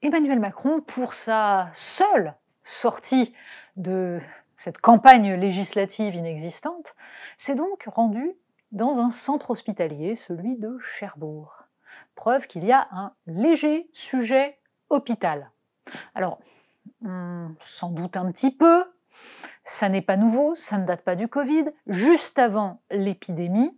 Emmanuel Macron, pour sa seule sortie de cette campagne législative inexistante, s'est donc rendu dans un centre hospitalier, celui de Cherbourg. Preuve qu'il y a un léger sujet hôpital. Alors, on s'en doute un petit peu, ça n'est pas nouveau, ça ne date pas du Covid. Juste avant l'épidémie,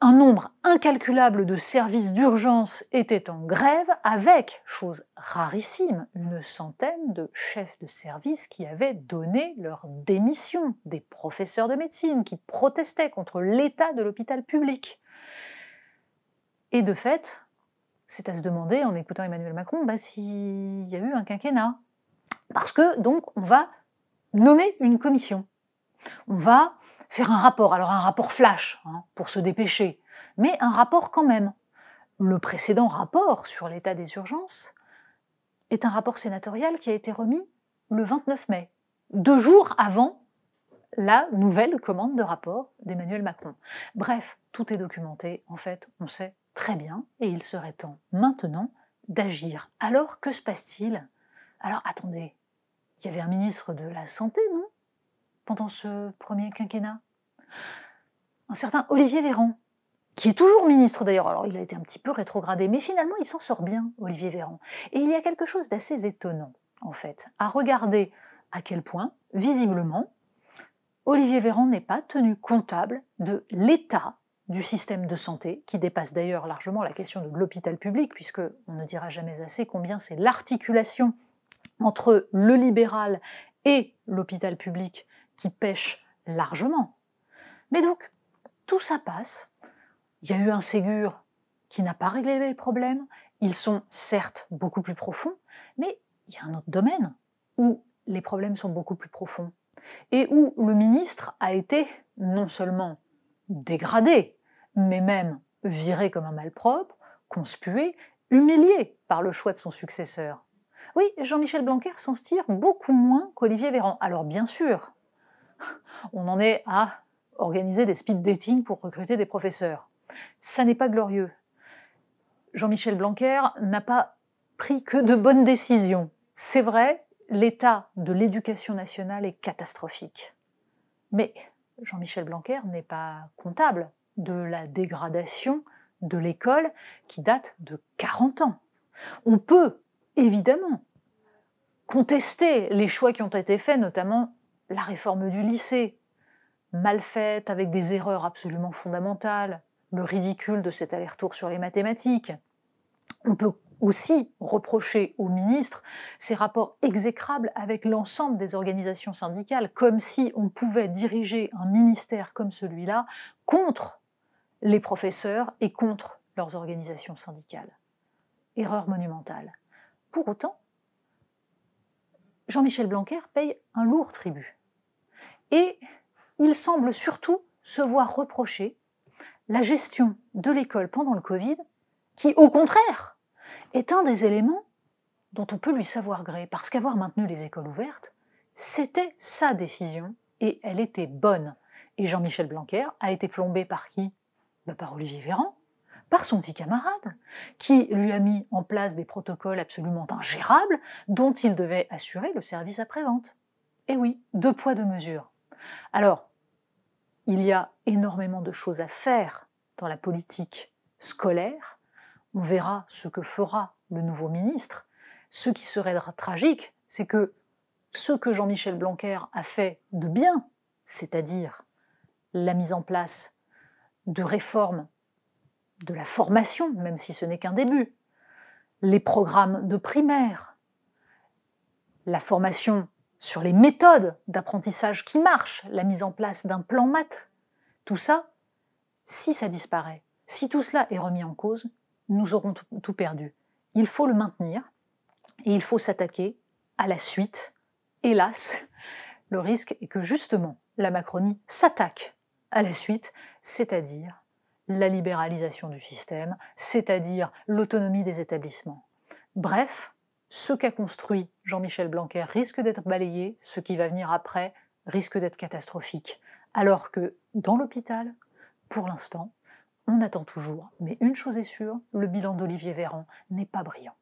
un nombre incalculable de services d'urgence étaient en grève, avec, chose rarissime, une centaine de chefs de service qui avaient donné leur démission, des professeurs de médecine qui protestaient contre l'état de l'hôpital public. Et de fait, c'est à se demander, en écoutant Emmanuel Macron, s'il y a eu un quinquennat. Parce que, donc, on va nommer une commission. On va faire un rapport, alors un rapport flash, pour se dépêcher, mais un rapport quand même. Le précédent rapport sur l'état des urgences est un rapport sénatorial qui a été remis le 29 mai, 2 jours avant la nouvelle commande de rapport d'Emmanuel Macron. Bref, tout est documenté, en fait, on sait très bien, et il serait temps maintenant d'agir. Alors, que se passe-t-il? Alors, attendez, il y avait un ministre de la Santé, non? Pendant ce premier quinquennat. Un certain Olivier Véran, qui est toujours ministre d'ailleurs, alors il a été un petit peu rétrogradé, mais finalement il s'en sort bien, Olivier Véran. Et il y a quelque chose d'assez étonnant, en fait, à regarder à quel point, visiblement, Olivier Véran n'est pas tenu comptable de l'état du système de santé, qui dépasse d'ailleurs largement la question de l'hôpital public, puisque on ne dira jamais assez combien c'est l'articulation entre le libéral et l'hôpital public qui pêche largement. Mais donc, tout ça passe. Il y a eu un Ségur qui n'a pas réglé les problèmes. Ils sont certes beaucoup plus profonds, mais il y a un autre domaine où les problèmes sont beaucoup plus profonds et où le ministre a été non seulement dégradé, mais même viré comme un malpropre, conspué, humilié par le choix de son successeur. Oui, Jean-Michel Blanquer s'en tire beaucoup moins qu'Olivier Véran. Alors bien sûr, on en est à organiser des speed dating pour recruter des professeurs. Ça n'est pas glorieux. Jean-Michel Blanquer n'a pas pris que de bonnes décisions. C'est vrai, l'état de l'éducation nationale est catastrophique. Mais Jean-Michel Blanquer n'est pas comptable de la dégradation de l'école qui date de 40 ans. On peut, évidemment, contester les choix qui ont été faits, notamment la réforme du lycée, mal faite, avec des erreurs absolument fondamentales, le ridicule de cet aller-retour sur les mathématiques. On peut aussi reprocher au ministre ses rapports exécrables avec l'ensemble des organisations syndicales, comme si on pouvait diriger un ministère comme celui-là contre les professeurs et contre leurs organisations syndicales. Erreur monumentale. Pour autant, Jean-Michel Blanquer paye un lourd tribut. Et il semble surtout se voir reprocher la gestion de l'école pendant le Covid, qui, au contraire, est un des éléments dont on peut lui savoir gré, parce qu'avoir maintenu les écoles ouvertes, c'était sa décision, et elle était bonne. Et Jean-Michel Blanquer a été plombé par qui? Par Olivier Véran, par son petit camarade, qui lui a mis en place des protocoles absolument ingérables, dont il devait assurer le service après-vente. Et oui, 2 poids 2 mesures. Alors, il y a énormément de choses à faire dans la politique scolaire. On verra ce que fera le nouveau ministre. Ce qui serait tragique, c'est que ce que Jean-Michel Blanquer a fait de bien, c'est-à-dire la mise en place de réformes de la formation, même si ce n'est qu'un début, les programmes de primaire, la formation sur les méthodes d'apprentissage qui marchent, la mise en place d'un plan maths, tout ça, si ça disparaît, si tout cela est remis en cause, nous aurons tout perdu. Il faut le maintenir et il faut s'attaquer à la suite. Hélas, le risque est que justement la Macronie s'attaque à la suite, c'est-à-dire la libéralisation du système, c'est-à-dire l'autonomie des établissements. Bref, ce qu'a construit Jean-Michel Blanquer risque d'être balayé, ce qui va venir après risque d'être catastrophique. Alors que dans l'hôpital, pour l'instant, on attend toujours. Mais une chose est sûre, le bilan d'Olivier Véran n'est pas brillant.